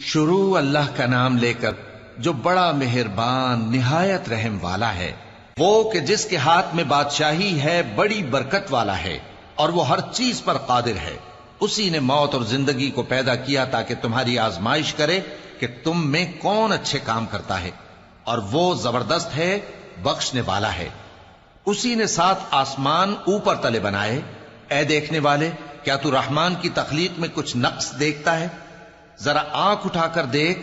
شروع اللہ کا نام لے کر جو بڑا مہربان نہایت رحم والا ہے، وہ کہ جس کے ہاتھ میں بادشاہی ہے، بڑی برکت والا ہے اور وہ ہر چیز پر قادر ہے۔ اسی نے موت اور زندگی کو پیدا کیا تاکہ تمہاری آزمائش کرے کہ تم میں کون اچھے کام کرتا ہے، اور وہ زبردست ہے، بخشنے والا ہے۔ اسی نے 7 آسمان اوپر تلے بنائے۔ اے دیکھنے والے، کیا تو رحمان کی تخلیق میں کچھ نقص دیکھتا ہے؟ ذرا آنکھ اٹھا کر دیکھ،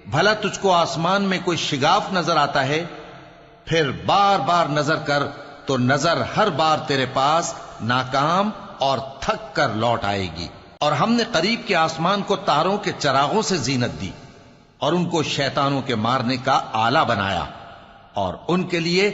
بھلا تجھ کو آسمان میں کوئی شگاف نظر آتا ہے؟ پھر بار بار نظر کر تو نظر ہر بار تیرے پاس ناکام اور تھک کر لوٹ آئے گی۔ اور ہم نے قریب کے آسمان کو تاروں کے چراغوں سے زینت دی اور ان کو شیطانوں کے مارنے کا آلہ بنایا، اور ان کے لیے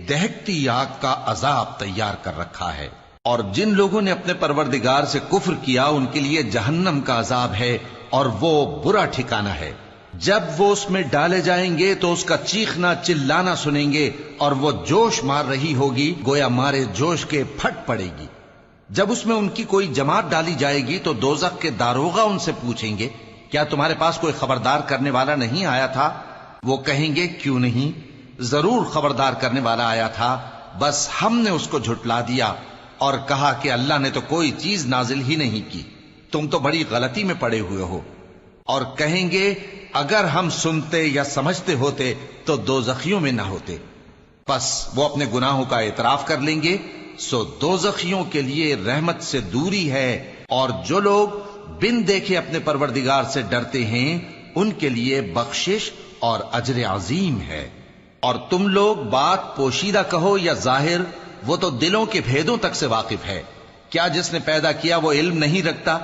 دہکتی آگ کا عذاب تیار کر رکھا ہے۔ اور جن لوگوں نے اپنے پروردگار سے کفر کیا ان کے لیے جہنم کا عذاب ہے، اور وہ برا ٹھکانہ ہے۔ جب وہ اس میں ڈالے جائیں گے تو اس کا چیخنا چلانا سنیں گے، اور وہ جوش مار رہی ہوگی گویا مارے جوش کے پھٹ پڑے گی۔ جب اس میں ان کی کوئی جماعت ڈالی جائے گی تو دوزخ کے داروغہ ان سے پوچھیں گے، کیا تمہارے پاس کوئی خبردار کرنے والا نہیں آیا تھا؟ وہ کہیں گے، کیوں نہیں، ضرور خبردار کرنے والا آیا تھا، بس ہم نے اس کو جھٹلا دیا اور کہا کہ اللہ نے تو کوئی چیز نازل ہی نہیں کی، تم تو بڑی غلطی میں پڑے ہوئے ہو۔ اور کہیں گے، اگر ہم سنتے یا سمجھتے ہوتے تو دوزخیوں میں نہ ہوتے۔ پس وہ اپنے گناہوں کا اعتراف کر لیں گے، سو دوزخیوں کے لیے رحمت سے دوری ہے، اور جو لوگ بن دیکھے اپنے پروردگار سے ڈرتے ہیں ان کے لیے بخشش اور اجر عظیم ہے۔ اور تم لوگ بات پوشیدہ کہو یا ظاہر، وہ تو دلوں کے بھیدوں تک سے واقف ہے۔ کیا جس نے پیدا کیا وہ علم نہیں رکھتا؟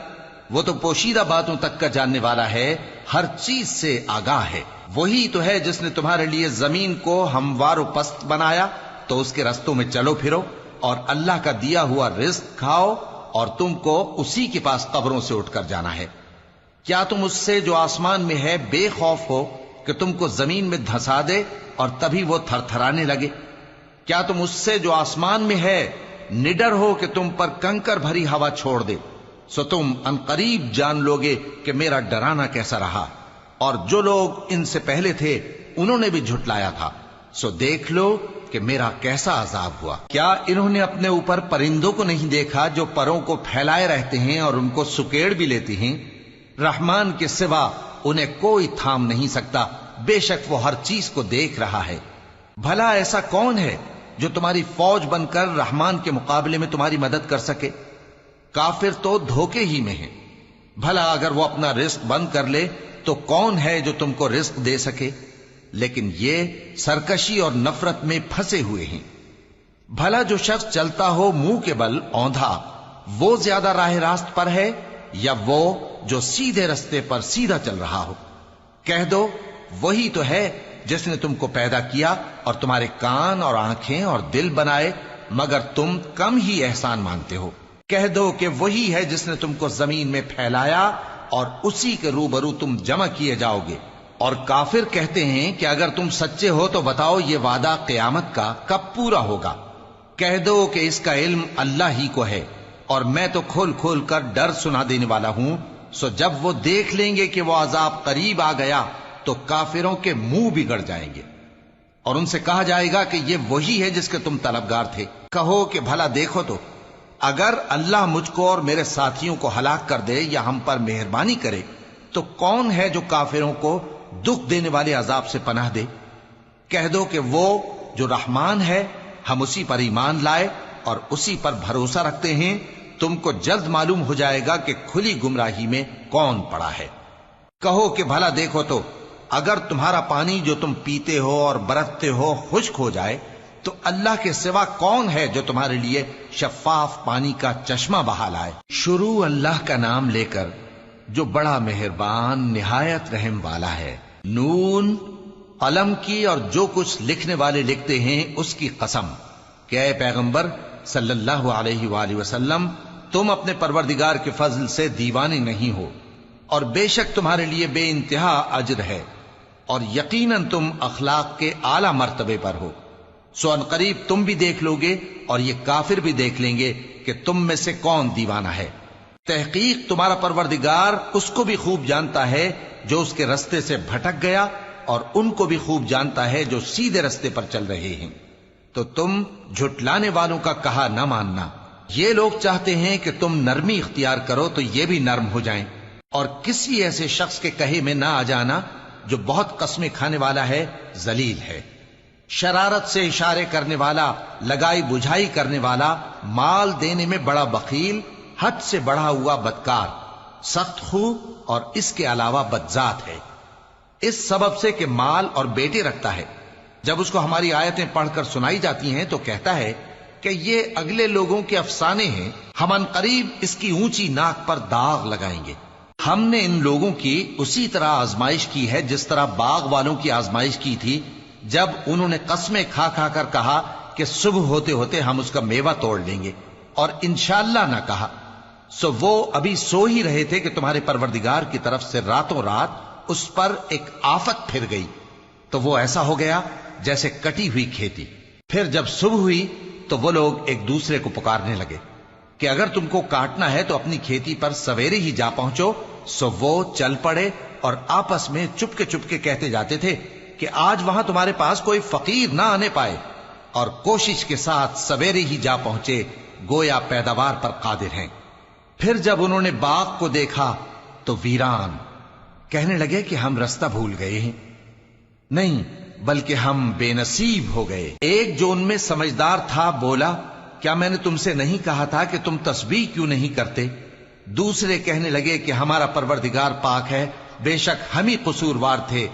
وہ تو پوشیدہ باتوں تک کا جاننے والا ہے، ہر چیز سے آگاہ ہے۔ وہی تو ہے جس نے تمہارے لیے زمین کو ہموار و پست بنایا، تو اس کے رستوں میں چلو پھرو، اور اللہ کا دیا ہوا رزق کھاؤ، اور تم کو اسی کے پاس قبروں سے اٹھ کر جانا ہے۔ کیا تم اس سے جو آسمان میں ہے بے خوف ہو کہ تم کو زمین میں دھسا دے اور تبھی وہ تھر تھرانے لگے؟ کیا تم اس سے جو آسمان میں ہے نڈر ہو کہ تم پر کنکر بھری ہوا چھوڑ دے؟ سو تم عنقریب جان لوگے کہ میرا ڈرانا کیسا رہا۔ اور جو لوگ ان سے پہلے تھے انہوں نے بھی جھٹلایا تھا، سو دیکھ لو کہ میرا کیسا عذاب ہوا۔ کیا انہوں نے اپنے اوپر پرندوں کو نہیں دیکھا جو پروں کو پھیلائے رہتے ہیں اور ان کو سکیڑ بھی لیتے ہیں؟ رحمان کے سوا انہیں کوئی تھام نہیں سکتا، بے شک وہ ہر چیز کو دیکھ رہا ہے۔ بھلا ایسا کون ہے جو تمہاری فوج بن کر رحمان کے مقابلے میں تمہاری مدد کر سکے؟ کافر تو دھوکے ہی میں ہیں۔ بھلا اگر وہ اپنا رزق بند کر لے تو کون ہے جو تم کو رزق دے سکے؟ لیکن یہ سرکشی اور نفرت میں پھنسے ہوئے ہیں۔ بھلا جو شخص چلتا ہو منہ کے بل اوندھا، وہ زیادہ راہ راست پر ہے یا وہ جو سیدھے رستے پر سیدھا چل رہا ہو؟ کہہ دو، وہی تو ہے جس نے تم کو پیدا کیا اور تمہارے کان اور آنکھیں اور دل بنائے، مگر تم کم ہی احسان مانتے ہو۔ کہہ دو کہ وہی ہے جس نے تم کو زمین میں پھیلایا اور اسی کے روبرو تم جمع کیے جاؤ گے۔ اور کافر کہتے ہیں کہ اگر تم سچے ہو تو بتاؤ یہ وعدہ قیامت کا کب پورا ہوگا؟ کہہ دو کہ اس کا علم اللہ ہی کو ہے، اور میں تو کھول کھول کر ڈر سنا دینے والا ہوں۔ سو جب وہ دیکھ لیں گے کہ وہ عذاب قریب آ گیا تو کافروں کے منہ بگڑ جائیں گے، اور ان سے کہا جائے گا کہ یہ وہی ہے جس کے تم طلبگار تھے۔ کہو کہ بھلا دیکھو تو، اگر اللہ مجھ کو اور میرے ساتھیوں کو ہلاک کر دے یا ہم پر مہربانی کرے تو کون ہے جو کافروں کو دکھ دینے والے عذاب سے پناہ دے؟ کہہ دو کہ وہ جو رحمان ہے، ہم اسی پر ایمان لائے اور اسی پر بھروسہ رکھتے ہیں۔ تم کو جلد معلوم ہو جائے گا کہ کھلی گمراہی میں کون پڑا ہے۔ کہو کہ بھلا دیکھو تو، اگر تمہارا پانی جو تم پیتے ہو اور برتتے ہو خشک ہو جائے تو اللہ کے سوا کون ہے جو تمہارے لیے شفاف پانی کا چشمہ بہا لائے؟ شروع اللہ کا نام لے کر جو بڑا مہربان نہایت رحم والا ہے۔ نون، قلم کی اور جو کچھ لکھنے والے لکھتے ہیں اس کی قسم کہ اے پیغمبر صلی اللہ علیہ وآلہ وسلم، تم اپنے پروردگار کے فضل سے دیوانے نہیں ہو، اور بے شک تمہارے لیے بے انتہا اجر ہے، اور یقیناً تم اخلاق کے اعلی مرتبے پر ہو۔ سو ان قریب تم بھی دیکھ لو گے اور یہ کافر بھی دیکھ لیں گے کہ تم میں سے کون دیوانہ ہے۔ تحقیق تمہارا پروردگار اس کو بھی خوب جانتا ہے جو اس کے رستے سے بھٹک گیا، اور ان کو بھی خوب جانتا ہے جو سیدھے رستے پر چل رہے ہیں۔ تو تم جھٹلانے والوں کا کہا نہ ماننا۔ یہ لوگ چاہتے ہیں کہ تم نرمی اختیار کرو تو یہ بھی نرم ہو جائیں، اور کسی ایسے شخص کے کہے میں نہ آ جانا جو بہت قسمیں کھانے والا ہے، ذلیل ہے، شرارت سے اشارے کرنے والا، لگائی بجھائی کرنے والا، مال دینے میں بڑا بخیل، حد سے بڑھا ہوا بدکار، سخت خو، اور اس کے علاوہ بدذات ہے۔ اس سبب سے کہ مال اور بیٹے رکھتا ہے، جب اس کو ہماری آیتیں پڑھ کر سنائی جاتی ہیں تو کہتا ہے کہ یہ اگلے لوگوں کے افسانے ہیں، ہم ان قریب اس کی اونچی ناک پر داغ لگائیں گے۔ ہم نے ان لوگوں کی اسی طرح آزمائش کی ہے جس طرح باغ والوں کی آزمائش کی تھی، جب انہوں نے قسمیں کھا کھا کر کہا کہ صبح ہوتے ہوتے ہم اس کا میوہ توڑ لیں گے، اور انشاءاللہ نہ کہا، سو وہ ابھی سو ہی رہے تھے کہ تمہارے پروردگار کی طرف سے راتوں رات اس پر ایک آفت پھر گئی، تو وہ ایسا ہو گیا جیسے کٹی ہوئی کھیتی۔ پھر جب صبح ہوئی تو وہ لوگ ایک دوسرے کو پکارنے لگے کہ اگر تم کو کاٹنا ہے تو اپنی کھیتی پر سویرے ہی جا پہنچو۔ سو وہ چل پڑے اور آپس میں چپ کے کہتے جاتے تھے کہ آج وہاں تمہارے پاس کوئی فقیر نہ آنے پائے، اور کوشش کے ساتھ سویرے ہی جا پہنچے، گویا پیداوار پر قادر ہیں۔ پھر جب انہوں نے باغ کو دیکھا تو ویران، کہنے لگے کہ ہم رستہ بھول گئے ہیں، نہیں بلکہ ہم بے نصیب ہو گئے۔ ایک جو ان میں سمجھدار تھا بولا، کیا میں نے تم سے نہیں کہا تھا کہ تم تسبیح کیوں نہیں کرتے؟ دوسرے کہنے لگے کہ ہمارا پروردگار پاک ہے، بے شک ہم ہی قصوروار تھے۔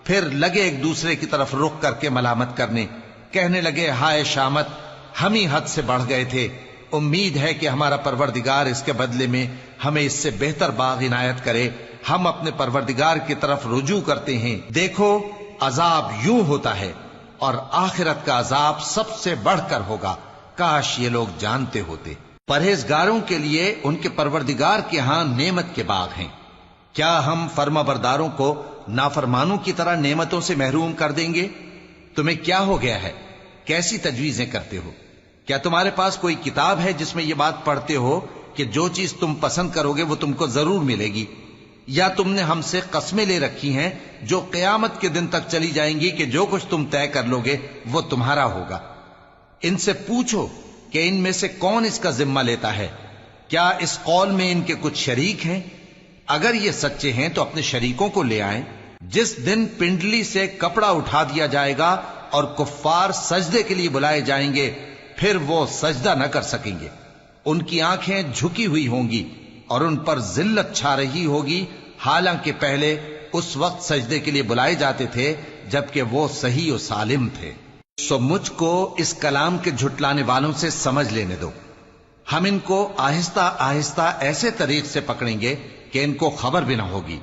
پھر لگے ایک دوسرے کی طرف رخ کر کے ملامت کرنے، کہنے لگے ہائے شامت، ہم ہی حد سے بڑھ گئے تھے، امید ہے کہ ہمارا پروردگار اس کے بدلے میں ہمیں اس سے بہتر باغ عنایت کرے، ہم اپنے پروردگار کی طرف رجوع کرتے ہیں۔ دیکھو عذاب یوں ہوتا ہے، اور آخرت کا عذاب سب سے بڑھ کر ہوگا، کاش یہ لوگ جانتے ہوتے۔ پرہیزگاروں کے لیے ان کے پروردگار کے ہاں نعمت کے باغ ہیں۔ کیا ہم فرما برداروں کو نافرمانوں کی طرح نعمتوں سے محروم کر دیں گے؟ تمہیں کیا ہو گیا ہے؟ کیسی تجویزیں کرتے ہو؟ کیا تمہارے پاس کوئی کتاب ہے جس میں یہ بات پڑھتے ہو کہ جو چیز تم پسند کرو گے وہ تم کو ضرور ملے گی؟ یا تم نے ہم سے قسمیں لے رکھی ہیں جو قیامت کے دن تک چلی جائیں گی کہ جو کچھ تم طے کر لو گے وہ تمہارا ہوگا؟ ان سے پوچھو کہ ان میں سے کون اس کا ذمہ لیتا ہے؟ کیا اس قول میں ان کے کچھ شریک ہیں؟ اگر یہ سچے ہیں تو اپنے شریکوں کو لے آئیں۔ جس دن پنڈلی سے کپڑا اٹھا دیا جائے گا اور کفار سجدے کے لیے بلائے جائیں گے، پھر وہ سجدہ نہ کر سکیں گے، ان کی آنکھیں جھکی ہوئی ہوں گی اور ان پر ذلت چھا رہی ہوگی، حالانکہ پہلے اس وقت سجدے کے لیے بلائے جاتے تھے جبکہ وہ صحیح و سالم تھے۔ سو مجھ کو اس کلام کے جھٹلانے والوں سے سمجھ لینے دو، ہم ان کو آہستہ آہستہ ایسے طریق سے پکڑیں گے کہ ان کو خبر بھی نہ ہوگی،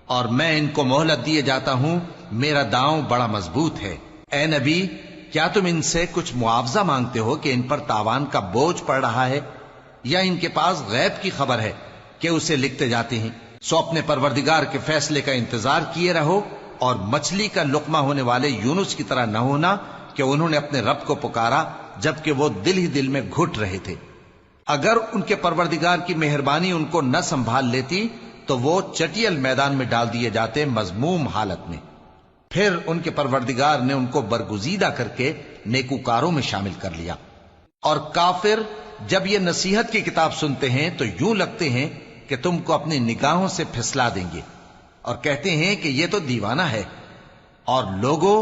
اور میں ان کو مہلت دیے جاتا ہوں، میرا داؤں بڑا مضبوط ہے۔ اے نبی، کیا تم ان سے کچھ معاوضہ مانگتے ہو کہ ان پر تاوان کا بوجھ پڑ رہا ہے، یا ان کے پاس غیب کی خبر ہے کہ اسے لکھتے جاتے ہیں؟ سو اپنے پروردگار کے فیصلے کا انتظار کیے رہو، اور مچھلی کا لقمہ ہونے والے یونس کی طرح نہ ہونا کہ انہوں نے اپنے رب کو پکارا جبکہ وہ دل ہی دل میں گھٹ رہے تھے۔ اگر ان کے پروردگار کی مہربانی ان کو نہ سنبھال لیتی تو وہ چٹیل میدان میں ڈال دیے جاتے مذموم حالت میں۔ پھر ان کے پروردگار نے ان کو برگزیدہ کر کے نیکوکاروں میں شامل کر لیا۔ اور کافر جب یہ نصیحت کی کتاب سنتے ہیں تو یوں لگتے ہیں کہ تم کو اپنی نگاہوں سے پھسلا دیں گے، اور کہتے ہیں کہ یہ تو دیوانہ ہے۔ اور لوگوں،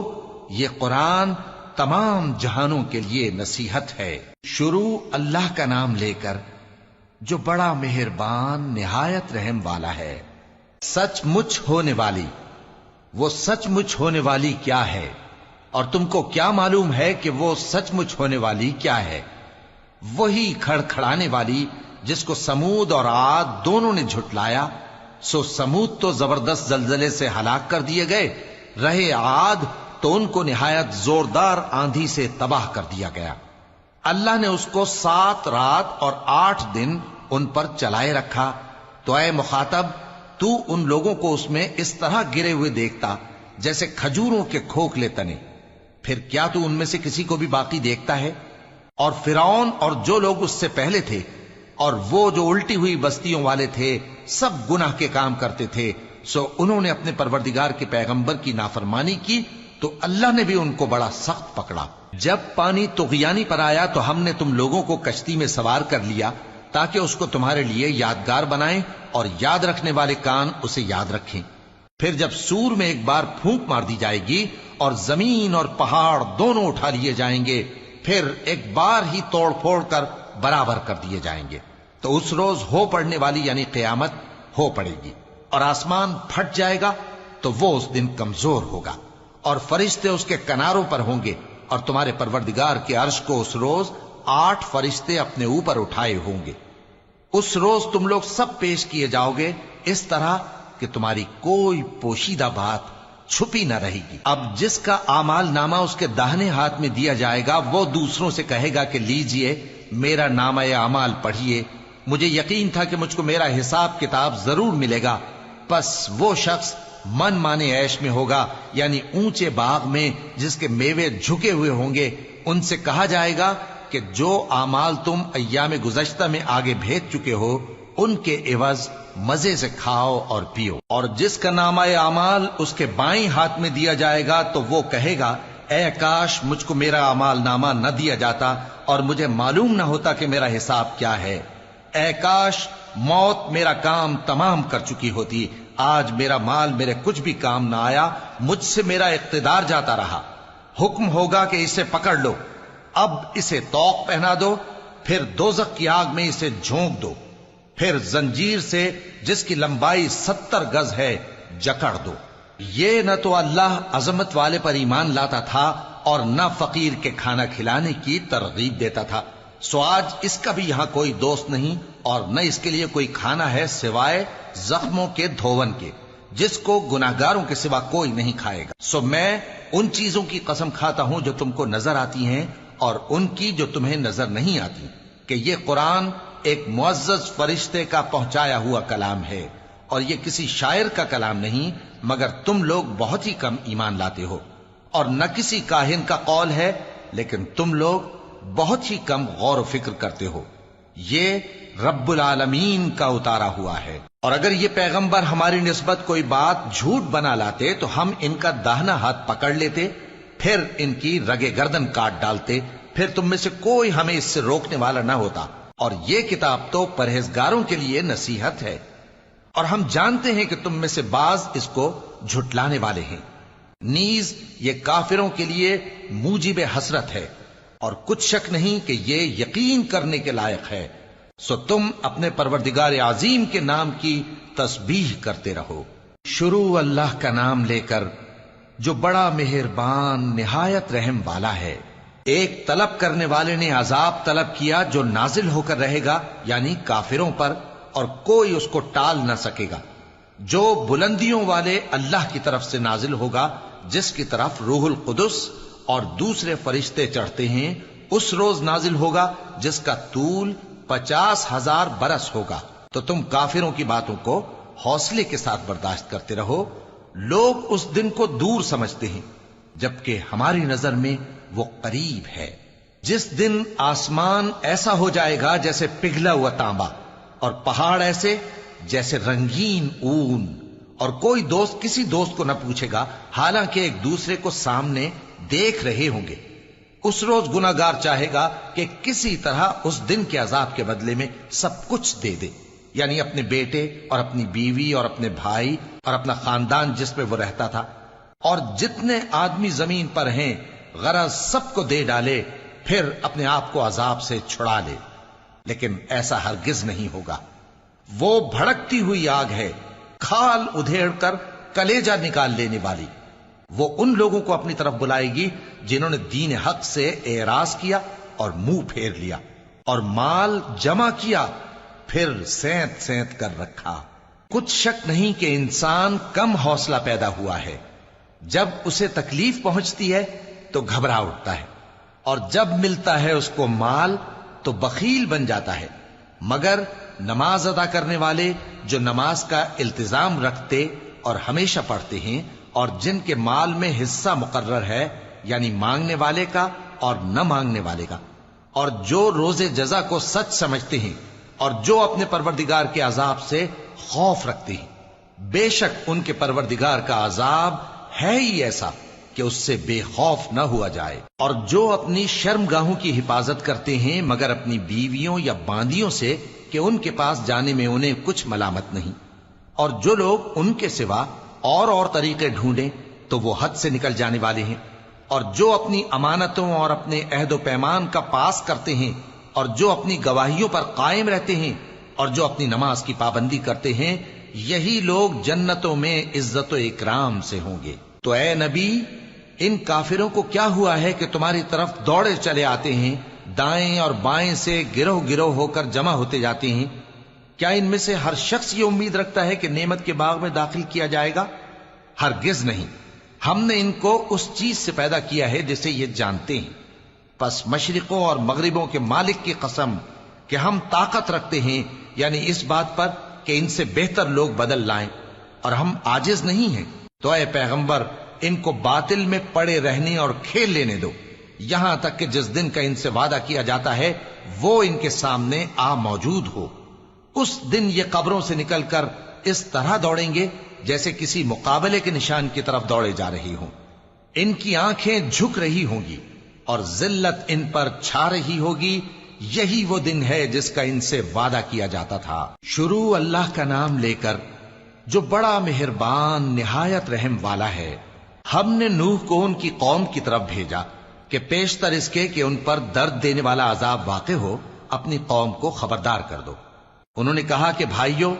یہ قرآن تمام جہانوں کے لیے نصیحت ہے۔ شروع اللہ کا نام لے کر جو بڑا مہربان نہایت رحم والا ہے۔ سچ مچ ہونے والی، وہ سچ مچ ہونے والی کیا ہے؟ اور تم کو کیا معلوم ہے کہ وہ سچ مچ ہونے والی کیا ہے؟ وہی کھڑکھڑانے والی جس کو سمود اور عاد دونوں نے جھٹلایا۔ سو سمود تو زبردست زلزلے سے ہلاک کر دیے گئے، رہے عاد تو ان کو نہایت زوردار آندھی سے تباہ کر دیا گیا۔ اللہ نے اس کو 7 رات اور 8 دن ان پر چلائے رکھا، تو اے مخاطب، تو ان لوگوں کو اس میں اس طرح گرے ہوئے دیکھتا جیسے کھجوروں کے کھوکھلے تنے، پھر کیا تو ان میں سے کسی کو بھی باقی دیکھتا ہے؟ اور فرعون اور جو لوگ اس سے پہلے تھے اور وہ جو الٹی ہوئی بستیوں والے تھے سب گناہ کے کام کرتے تھے، سو انہوں نے اپنے پروردگار کے پیغمبر کی نافرمانی کی تو اللہ نے بھی ان کو بڑا سخت پکڑا۔ جب پانی طغیانی پر آیا تو ہم نے تم لوگوں کو کشتی میں سوار کر لیا تاکہ اس کو تمہارے لیے یادگار بنائیں اور یاد رکھنے والے کان اسے یاد رکھیں۔ پھر جب سور میں ایک بار پھونک مار دی جائے گی اور زمین اور پہاڑ دونوں اٹھا لیے جائیں گے، پھر ایک بار ہی توڑ پھوڑ کر برابر کر دیے جائیں گے، تو اس روز ہو پڑنے والی یعنی قیامت ہو پڑے گی، اور آسمان پھٹ جائے گا تو وہ اس دن کمزور ہوگا، اور فرشتے اس کے کناروں پر ہوں گے، اور تمہارے پروردگار کے عرش کو اس روز 8 فرشتے اپنے اوپر اٹھائے ہوں گے۔ اس روز تم لوگ سب پیش کیے جاؤ گے اس طرح کہ تمہاری کوئی پوشیدہ بات چھپی نہ رہے گی۔ اب جس کا اعمال نامہ اس کے داہنے ہاتھ میں دیا جائے گا وہ دوسروں سے کہے گا کہ لیجئے میرا نامہ اعمال پڑھیے، مجھے یقین تھا کہ مجھ کو میرا حساب کتاب ضرور ملے گا۔ پس وہ شخص من مانے عیش میں ہوگا، یعنی اونچے باغ میں جس کے میوے جھکے ہوئے ہوں گے۔ ان سے کہا جائے گا کہ جو اعمال تم ایام گزشتہ میں آگے بھیج چکے ہو ان کے عوض مزے سے کھاؤ اور پیو۔ اور جس کا نامہ اعمال اس کے بائیں ہاتھ میں دیا جائے گا تو وہ کہے گا اے کاش مجھ کو میرا اعمال نامہ نہ دیا جاتا اور مجھے معلوم نہ ہوتا کہ میرا حساب کیا ہے۔ اے کاش موت میرا کام تمام کر چکی ہوتی، آج میرا مال میرے کچھ بھی کام نہ آیا، مجھ سے میرا اقتدار جاتا رہا۔ حکم ہوگا کہ اسے پکڑ لو، اب اسے طوق پہنا دو، پھر دوزخ کی آگ میں اسے جھونک دو، پھر زنجیر سے جس کی لمبائی 70 گز ہے جکڑ دو۔ یہ نہ تو اللہ عظمت والے پر ایمان لاتا تھا اور نہ فقیر کے کھانا کھلانے کی ترغیب دیتا تھا، سو آج اس کا بھی یہاں کوئی دوست نہیں اور نہ اس کے لیے کوئی کھانا ہے سوائے زخموں کے دھون کے، جس کو گناہگاروں کے سوا کوئی نہیں کھائے گا۔ سو میں ان چیزوں کی قسم کھاتا ہوں جو تم کو نظر آتی ہیں اور ان کی جو تمہیں نظر نہیں آتی، کہ یہ قرآن ایک معزز فرشتے کا پہنچایا ہوا کلام ہے، اور یہ کسی شاعر کا کلام نہیں، مگر تم لوگ بہت ہی کم ایمان لاتے ہو، اور نہ کسی کاہن کا قول ہے، لیکن تم لوگ بہت ہی کم غور و فکر کرتے ہو۔ یہ رب العالمین کا اتارا ہوا ہے۔ اور اگر یہ پیغمبر ہماری نسبت کوئی بات جھوٹ بنا لاتے تو ہم ان کا داہنا ہاتھ پکڑ لیتے، پھر ان کی رگے گردن کاٹ ڈالتے، پھر تم میں سے کوئی ہمیں اس سے روکنے والا نہ ہوتا۔ اور یہ کتاب تو پرہیزگاروں کے لیے نصیحت ہے، اور ہم جانتے ہیں کہ تم میں سے بعض اس کو جھٹلانے والے ہیں۔ نیز یہ کافروں کے لیے موجب حسرت ہے، اور کچھ شک نہیں کہ یہ یقین کرنے کے لائق ہے، سو تم اپنے پروردگار عظیم کے نام کی تسبیح کرتے رہو۔ شروع اللہ کا نام لے کر جو بڑا مہربان نہایت رحم والا ہے۔ ایک طلب کرنے والے نے عذاب طلب کیا جو نازل ہو کر رہے گا، یعنی کافروں پر، اور کوئی اس کو ٹال نہ سکے گا۔ جو بلندیوں والے اللہ کی طرف سے نازل ہوگا، جس کی طرف روح القدس اور دوسرے فرشتے چڑھتے ہیں، اس روز نازل ہوگا جس کا طول 50,000 برس ہوگا۔ تو تم کافروں کی باتوں کو حوصلے کے ساتھ برداشت کرتے رہو۔ لوگ اس دن کو دور سمجھتے ہیں، جبکہ ہماری نظر میں وہ قریب ہے۔ جس دن آسمان ایسا ہو جائے گا جیسے پگھلا ہوا تانبا، اور پہاڑ ایسے جیسے رنگین اون، اور کوئی دوست کسی دوست کو نہ پوچھے گا، حالانکہ ایک دوسرے کو سامنے دیکھ رہے ہوں گے۔ اس روز گناہگار چاہے گا کہ کسی طرح اس دن کے عذاب کے بدلے میں سب کچھ دے دے، یعنی اپنے بیٹے اور اپنی بیوی اور اپنے بھائی اور اپنا خاندان جس میں وہ رہتا تھا، اور جتنے آدمی زمین پر ہیں، غرض سب کو دے ڈالے، پھر اپنے آپ کو عذاب سے چھڑا لے۔ لیکن ایسا ہرگز نہیں ہوگا۔ وہ بھڑکتی ہوئی آگ ہے، کھال ادھیڑ کر کلیجہ نکال لینے والی۔ وہ ان لوگوں کو اپنی طرف بلائے گی جنہوں نے دین حق سے اعراض کیا اور منہ پھیر لیا، اور مال جمع کیا پھر سینت سینت کر رکھا۔ کچھ شک نہیں کہ انسان کم حوصلہ پیدا ہوا ہے، جب اسے تکلیف پہنچتی ہے تو گھبرا اٹھتا ہے، اور جب ملتا ہے اس کو مال تو بخیل بن جاتا ہے۔ مگر نماز ادا کرنے والے جو نماز کا التزام رکھتے اور ہمیشہ پڑھتے ہیں، اور جن کے مال میں حصہ مقرر ہے، یعنی مانگنے والے کا اور نہ مانگنے والے کا، اور جو روز جزا کو سچ سمجھتے ہیں اور جو اپنے پروردگار کے عذاب سے خوف رکھتے ہیں، بے شک ان کے پروردگار کا عذاب ہے ہی ایسا کہ اس سے بے خوف نہ ہوا جائے۔ اور جو اپنی شرمگاہوں کی حفاظت کرتے ہیں مگر اپنی بیویوں یا باندیوں سے کہ ان کے پاس جانے میں انہیں کچھ ملامت نہیں، اور جو لوگ ان کے سوا اور طریقے ڈھونڈیں تو وہ حد سے نکل جانے والے ہیں، اور جو اپنی امانتوں اور اپنے عہد و پیمان کا پاس کرتے ہیں، اور جو اپنی گواہیوں پر قائم رہتے ہیں، اور جو اپنی نماز کی پابندی کرتے ہیں، یہی لوگ جنتوں میں عزت و اکرام سے ہوں گے۔ تو اے نبی، ان کافروں کو کیا ہوا ہے کہ تمہاری طرف دوڑے چلے آتے ہیں، دائیں اور بائیں سے گروہ گروہ ہو کر جمع ہوتے جاتے ہیں؟ کیا ان میں سے ہر شخص یہ امید رکھتا ہے کہ نعمت کے باغ میں داخل کیا جائے گا؟ ہرگز نہیں۔ ہم نے ان کو اس چیز سے پیدا کیا ہے جسے یہ جانتے ہیں، پس مشرقوں اور مغربوں کے مالک کی قسم کہ ہم طاقت رکھتے ہیں، یعنی اس بات پر کہ ان سے بہتر لوگ بدل لائیں، اور ہم عاجز نہیں ہیں۔ تو اے پیغمبر، ان کو باطل میں پڑے رہنے اور کھیل لینے دو، یہاں تک کہ جس دن کا ان سے وعدہ کیا جاتا ہے وہ ان کے سامنے آ موجود ہو۔ اس دن یہ قبروں سے نکل کر اس طرح دوڑیں گے جیسے کسی مقابلے کے نشان کی طرف دوڑے جا رہی ہوں۔ ان کی آنکھیں جھک رہی ہوں گی اور ذلت ان پر چھا رہی ہوگی۔ یہی وہ دن ہے جس کا ان سے وعدہ کیا جاتا تھا۔ شروع اللہ کا نام لے کر جو بڑا مہربان نہایت رحم والا ہے۔ ہم نے نوح کو ان کی قوم کی طرف بھیجا کہ پیشتر اس کے کہ ان پر درد دینے والا عذاب واقع ہو، اپنی قوم کو خبردار کر دو۔ انہوں نے کہا کہ بھائیو،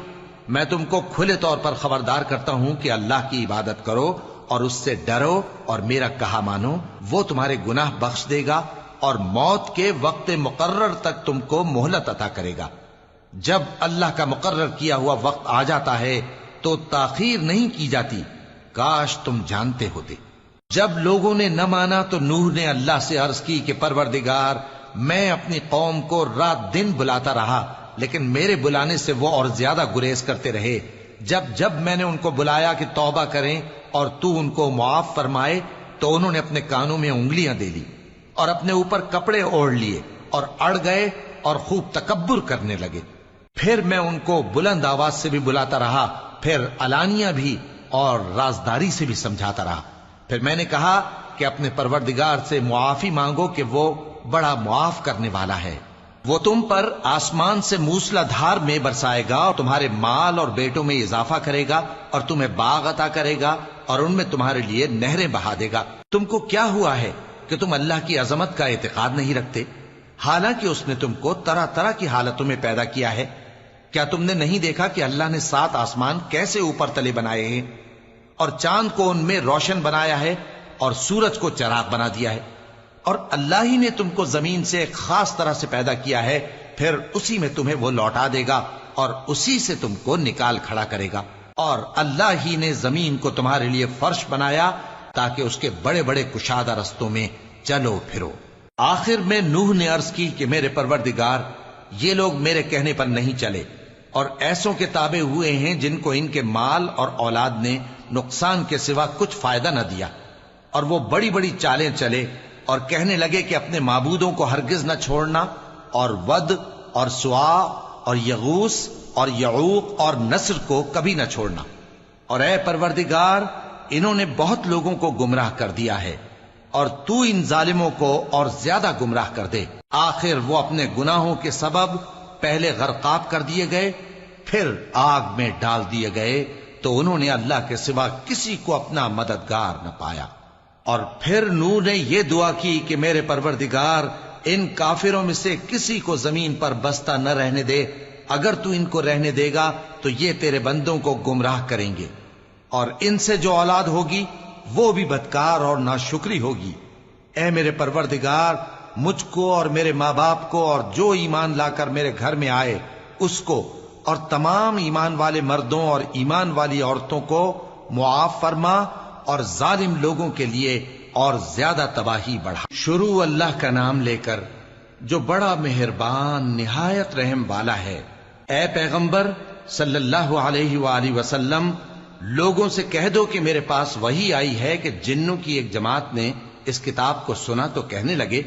میں تم کو کھلے طور پر خبردار کرتا ہوں کہ اللہ کی عبادت کرو اور اس سے ڈرو اور میرا کہا مانو، وہ تمہارے گناہ بخش دے گا اور موت کے وقت مقرر تک تم کو مہلت عطا کرے گا۔ جب اللہ کا مقرر کیا ہوا وقت آ جاتا ہے تو تاخیر نہیں کی جاتی، کاش تم جانتے ہوتے۔ جب لوگوں نے نہ مانا تو نوح نے اللہ سے عرض کی کہ پروردگار، میں اپنی قوم کو رات دن بلاتا رہا، لیکن میرے بلانے سے وہ اور زیادہ گریز کرتے رہے۔ جب میں نے ان کو بلایا کہ توبہ کریں اور تو ان کو معاف فرمائے تو انہوں نے اپنے کانوں میں انگلیاں دے لی اور اپنے اوپر کپڑے اوڑھ لیے اور اڑ گئے اور خوب تکبر کرنے لگے۔ پھر میں ان کو بلند آواز سے بھی بلاتا رہا، پھر علانیہ بھی اور رازداری سے بھی سمجھاتا رہا۔ پھر میں نے کہا کہ اپنے پروردگار سے معافی مانگو کہ وہ بڑا معاف کرنے والا ہے۔ وہ تم پر آسمان سے موسلا دھار میں برسائے گا اور تمہارے مال اور بیٹوں میں اضافہ کرے گا اور تمہیں باغ عطا کرے گا اور ان میں تمہارے لیے نہریں بہا دے گا۔ تم کو کیا ہوا ہے کہ تم اللہ کی عظمت کا اعتقاد نہیں رکھتے، حالانکہ اس نے تم کو طرح طرح کی حالتوں میں پیدا کیا ہے؟ کیا تم نے نہیں دیکھا کہ اللہ نے 7 آسمان کیسے اوپر تلے بنائے ہیں اور چاند کو ان میں روشن بنایا ہے اور سورج کو چراغ بنا دیا ہے؟ اور اللہ ہی نے تم کو زمین سے ایک خاص طرح سے پیدا کیا ہے، پھر اسی میں تمہیں وہ لوٹا دے گا اور اسی سے تم کو نکال کھڑا کرے گا۔ اور اللہ ہی نے زمین کو تمہارے لیے فرش بنایا تاکہ اس کے بڑے بڑے کشادہ رستوں میں چلو پھرو۔ آخر میں نوح نے عرض کی کہ میرے پروردگار، یہ لوگ میرے کہنے پر نہیں چلے اور ایسوں کے تابع ہوئے ہیں جن کو ان کے مال اور اولاد نے نقصان کے سوا کچھ فائدہ نہ دیا، اور وہ بڑی بڑی چالیں چلے اور کہنے لگے کہ اپنے معبودوں کو ہرگز نہ چھوڑنا، اور ود اور سوا اور یغوس اور یعوق اور نصر کو کبھی نہ چھوڑنا۔ اور اے پروردگار، انہوں نے بہت لوگوں کو گمراہ کر دیا ہے، اور تو ان ظالموں کو اور زیادہ گمراہ کر دے۔ آخر وہ اپنے گناہوں کے سبب پہلے غرقاب کر دیے گئے، پھر آگ میں ڈال دیے گئے، تو انہوں نے اللہ کے سوا کسی کو اپنا مددگار نہ پایا۔ اور پھر نوح نے یہ دعا کی کہ میرے پروردگار، ان کافروں میں سے کسی کو زمین پر بستہ نہ رہنے دے، اگر تو ان کو رہنے دے گا تو یہ تیرے بندوں کو گمراہ کریں گے، اور ان سے جو اولاد ہوگی وہ بھی بدکار اور ناشکری ہوگی۔ اے میرے پروردگار، مجھ کو اور میرے ماں باپ کو اور جو ایمان لا کر میرے گھر میں آئے اس کو اور تمام ایمان والے مردوں اور ایمان والی عورتوں کو معاف فرما، اور ظالم لوگوں کے لیے اور زیادہ تباہی بڑھا۔ شروع اللہ کا نام لے کر جو بڑا مہربان نہایت رحم والا ہے۔ اے پیغمبر صلی اللہ علیہ وآلہ وسلم، لوگوں سے کہہ دو کہ میرے پاس وحی آئی ہے کہ جنوں کی ایک جماعت نے اس کتاب کو سنا تو کہنے لگے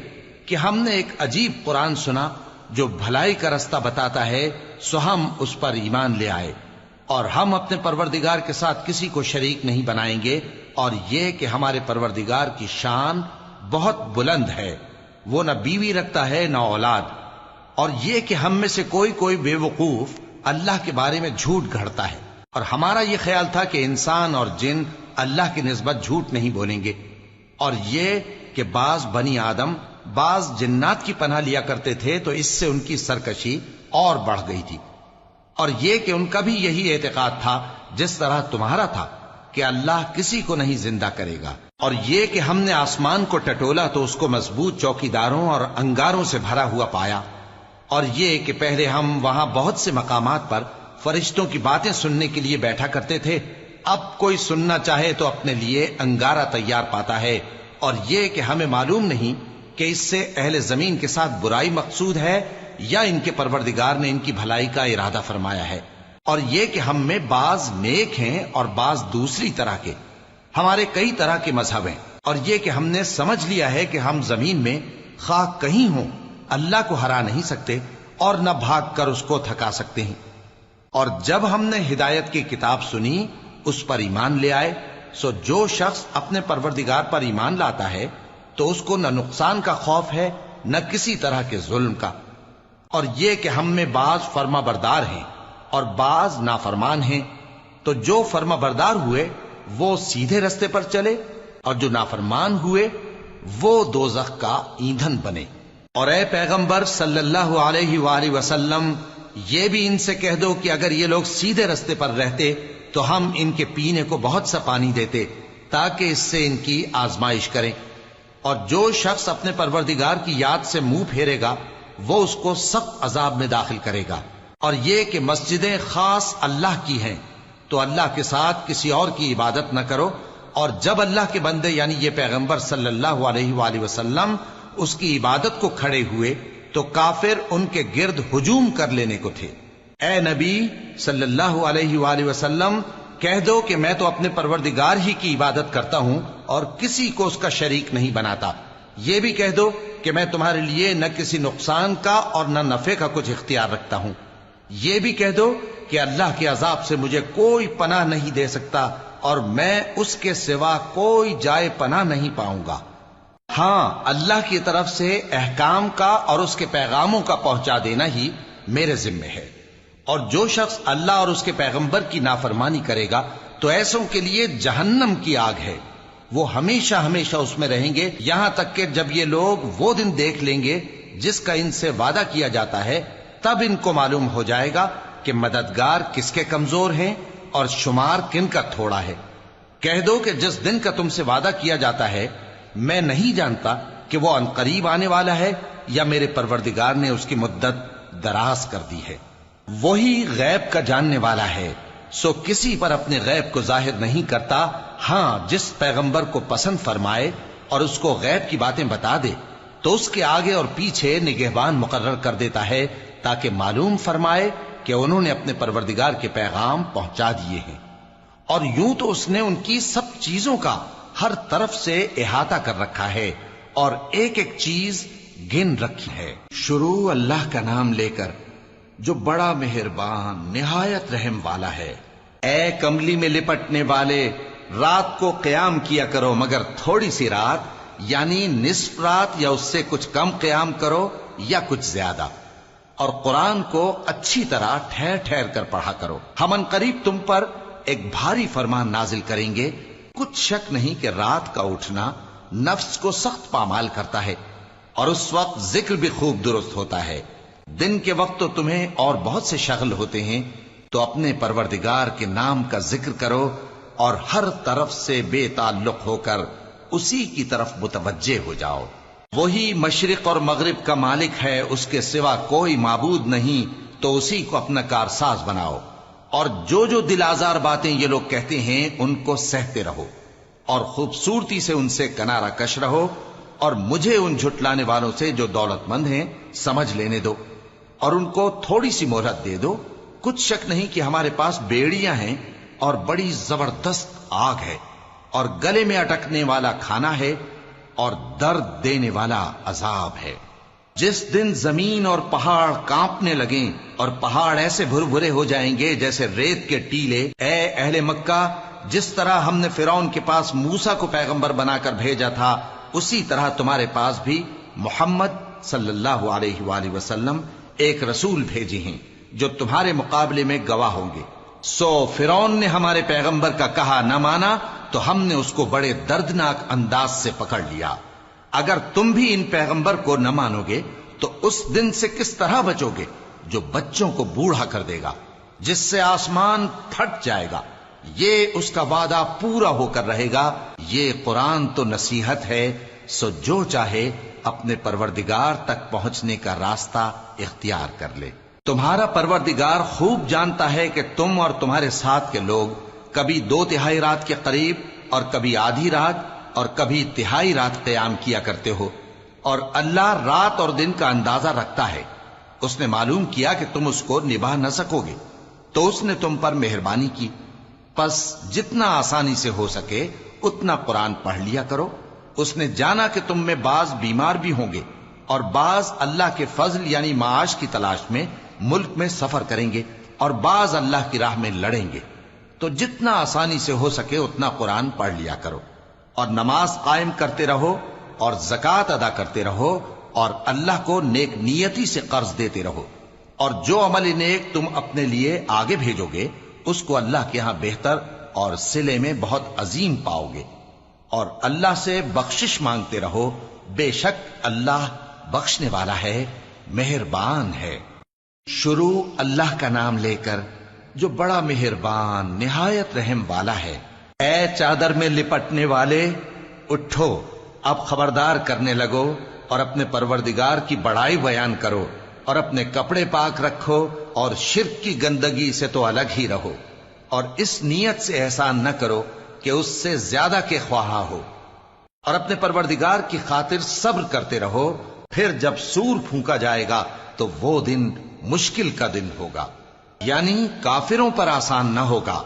کہ ہم نے ایک عجیب قرآن سنا جو بھلائی کا رستہ بتاتا ہے سو ہم اس پر ایمان لے آئے، اور ہم اپنے پروردگار کے ساتھ کسی کو شریک نہیں بنائیں گے، اور یہ کہ ہمارے پروردگار کی شان بہت بلند ہے، وہ نہ بیوی رکھتا ہے نہ اولاد، اور یہ کہ ہم میں سے کوئی بے وقوف اللہ کے بارے میں جھوٹ گھڑتا ہے، اور ہمارا یہ خیال تھا کہ انسان اور جن اللہ کی نسبت جھوٹ نہیں بولیں گے، اور یہ کہ بعض بنی آدم بعض جنات کی پناہ لیا کرتے تھے تو اس سے ان کی سرکشی اور بڑھ گئی تھی، اور یہ کہ ان کا بھی یہی اعتقاد تھا جس طرح تمہارا تھا کہ اللہ کسی کو نہیں زندہ کرے گا، اور یہ کہ ہم نے آسمان کو ٹٹولا تو اس کو مضبوط چوکیداروں اور انگاروں سے بھرا ہوا پایا، اور یہ کہ پہلے ہم وہاں بہت سے مقامات پر فرشتوں کی باتیں سننے کے لیے بیٹھا کرتے تھے، اب کوئی سننا چاہے تو اپنے لیے انگارہ تیار پاتا ہے، اور یہ کہ ہمیں معلوم نہیں کہ اس سے اہل زمین کے ساتھ برائی مقصود ہے یا ان کے پروردگار نے ان کی بھلائی کا ارادہ فرمایا ہے، اور یہ کہ ہم میں بعض نیک ہیں اور بعض دوسری طرح کے، ہمارے کئی طرح کے مذہب ہیں، اور یہ کہ ہم نے سمجھ لیا ہے کہ ہم زمین میں خواہ کہیں ہوں اللہ کو ہرا نہیں سکتے اور نہ بھاگ کر اس کو تھکا سکتے ہیں، اور جب ہم نے ہدایت کی کتاب سنی اس پر ایمان لے آئے، سو جو شخص اپنے پروردگار پر ایمان لاتا ہے تو اس کو نہ نقصان کا خوف ہے نہ کسی طرح کے ظلم کا، اور یہ کہ ہم میں بعض فرما بردار ہیں اور بعض نافرمان ہیں، تو جو فرما بردار ہوئے وہ سیدھے رستے پر چلے، اور جو نافرمان ہوئے وہ دوزخ کا ایندھن بنے۔ اور اے پیغمبر صلی اللہ علیہ وآلہ وسلم، یہ بھی ان سے کہہ دو کہ اگر یہ لوگ سیدھے رستے پر رہتے تو ہم ان کے پینے کو بہت سا پانی دیتے تاکہ اس سے ان کی آزمائش کریں، اور جو شخص اپنے پروردگار کی یاد سے منہ پھیرے گا وہ اس کو سخت عذاب میں داخل کرے گا، اور یہ کہ مسجدیں خاص اللہ کی ہیں تو اللہ کے ساتھ کسی اور کی عبادت نہ کرو، اور جب اللہ کے بندے یعنی یہ پیغمبر صلی اللہ علیہ وآلہ وسلم اس کی عبادت کو کھڑے ہوئے تو کافر ان کے گرد ہجوم کر لینے کو تھے۔ اے نبی صلی اللہ علیہ وآلہ وسلم، کہہ دو کہ میں تو اپنے پروردگار ہی کی عبادت کرتا ہوں اور کسی کو اس کا شریک نہیں بناتا، یہ بھی کہہ دو کہ میں تمہارے لیے نہ کسی نقصان کا اور نہ نفع کا کچھ اختیار رکھتا ہوں، یہ بھی کہہ دو کہ اللہ کے عذاب سے مجھے کوئی پناہ نہیں دے سکتا اور میں اس کے سوا کوئی جائے پناہ نہیں پاؤں گا، ہاں اللہ کی طرف سے احکام کا اور اس کے پیغاموں کا پہنچا دینا ہی میرے ذمہ ہے، اور جو شخص اللہ اور اس کے پیغمبر کی نافرمانی کرے گا تو ایسوں کے لیے جہنم کی آگ ہے، وہ ہمیشہ ہمیشہ اس میں رہیں گے، یہاں تک کہ جب یہ لوگ وہ دن دیکھ لیں گے جس کا ان سے وعدہ کیا جاتا ہے، تب ان کو معلوم ہو جائے گا کہ مددگار کس کے کمزور ہیں اور شمار کن کا تھوڑا ہے۔ کہہ دو کہ جس دن کا تم سے وعدہ کیا جاتا ہے میں نہیں جانتا کہ وہ عنقریب آنے والا ہے یا میرے پروردگار نے اس کی مدت دراز کر دی ہے، وہی غیب کا جاننے والا ہے، سو کسی پر اپنے غیب کو ظاہر نہیں کرتا، ہاں جس پیغمبر کو پسند فرمائے اور اس کو غیب کی باتیں بتا دے تو اس کے آگے اور پیچھے نگہبان مقرر کر دیتا ہے تاکہ معلوم فرمائے کہ انہوں نے اپنے پروردگار کے پیغام پہنچا دیے ہیں، اور یوں تو اس نے ان کی سب چیزوں کا ہر طرف سے احاطہ کر رکھا ہے اور ایک ایک چیز گن رکھی ہے۔ شروع اللہ کا نام لے کر جو بڑا مہربان نہایت رحم والا ہے۔ اے کملی میں لپٹنے والے، رات کو قیام کیا کرو مگر تھوڑی سی رات، یعنی نصف رات یا اس سے کچھ کم قیام کرو یا کچھ زیادہ، اور قرآن کو اچھی طرح ٹھہر ٹھہر کر پڑھا کرو، ہم ان قریب تم پر ایک بھاری فرمان نازل کریں گے۔ کچھ شک نہیں کہ رات کا اٹھنا نفس کو سخت پامال کرتا ہے اور اس وقت ذکر بھی خوب درست ہوتا ہے، دن کے وقت تو تمہیں اور بہت سے شغل ہوتے ہیں، تو اپنے پروردگار کے نام کا ذکر کرو اور ہر طرف سے بے تعلق ہو کر اسی کی طرف متوجہ ہو جاؤ۔ وہی مشرق اور مغرب کا مالک ہے، اس کے سوا کوئی معبود نہیں، تو اسی کو اپنا کارساز بناؤ، اور جو دل آزار باتیں یہ لوگ کہتے ہیں ان کو سہتے رہو اور خوبصورتی سے ان سے کنارہ کش رہو، اور مجھے ان جھٹلانے والوں سے جو دولت مند ہیں سمجھ لینے دو اور ان کو تھوڑی سی مہلت دے دو۔ کچھ شک نہیں کہ ہمارے پاس بیڑیاں ہیں اور بڑی زبردست آگ ہے اور گلے میں اٹکنے والا کھانا ہے اور درد دینے والا عذاب ہے۔ جس دن زمین اور پہاڑ کانپنے لگیں اور پہاڑ ایسے بھربھرے ہو جائیں گے جیسے ریت کے ٹیلے، اے اہل مکہ، جس طرح ہم نے فرعون کے پاس موسیٰ کو پیغمبر بنا کر بھیجا تھا، اسی طرح تمہارے پاس بھی محمد صلی اللہ علیہ وآلہ وسلم ایک رسول بھیجے ہیں جو تمہارے مقابلے میں گواہ ہوں گے۔ سو فرعون نے ہمارے پیغمبر کا کہا نہ مانا تو ہم نے اس کو بڑے دردناک انداز سے پکڑ لیا۔ اگر تم بھی ان پیغمبر کو نہ مانو گے تو اس دن سے کس طرح بچو گے جو بچوں کو بوڑھا کر دے گا، جس سے آسمان پھٹ جائے گا۔ یہ اس کا وعدہ پورا ہو کر رہے گا۔ یہ قرآن تو نصیحت ہے، سو جو چاہے اپنے پروردگار تک پہنچنے کا راستہ اختیار کر لے۔ تمہارا پروردگار خوب جانتا ہے کہ تم اور تمہارے ساتھ کے لوگ کبھی 2/3 رات کے قریب اور کبھی آدھی رات اور کبھی تہائی رات قیام کیا کرتے ہو، اور اللہ رات اور دن کا اندازہ رکھتا ہے۔ اس نے معلوم کیا کہ تم اس کو نبھا نہ سکو گے تو اس نے تم پر مہربانی کی، پس جتنا آسانی سے ہو سکے اتنا قرآن پڑھ لیا کرو۔ اس نے جانا کہ تم میں بعض بیمار بھی ہوں گے اور بعض اللہ کے فضل یعنی معاش کی تلاش میں ملک میں سفر کریں گے اور بعض اللہ کی راہ میں لڑیں گے، تو جتنا آسانی سے ہو سکے اتنا قرآن پڑھ لیا کرو، اور نماز قائم کرتے رہو اور زکوٰۃ ادا کرتے رہو اور اللہ کو نیک نیتی سے قرض دیتے رہو، اور جو عمل نیک تم اپنے لیے آگے بھیجو گے اس کو اللہ کے ہاں بہتر اور صلے میں بہت عظیم پاؤ گے، اور اللہ سے بخشش مانگتے رہو، بے شک اللہ بخشنے والا ہے، مہربان ہے۔ شروع اللہ کا نام لے کر جو بڑا مہربان نہایت رحم والا ہے۔ اے چادر میں لپٹنے والے، اٹھو، اب خبردار کرنے لگو اور اپنے پروردگار کی بڑائی بیان کرو، اور اپنے کپڑے پاک رکھو اور شرک کی گندگی سے تو الگ ہی رہو، اور اس نیت سے احسان نہ کرو کہ اس سے زیادہ کے خواہاں ہو، اور اپنے پروردگار کی خاطر صبر کرتے رہو۔ پھر جب سور پھونکا جائے گا تو وہ دن مشکل کا دن ہوگا، یعنی کافروں پر آسان نہ ہوگا۔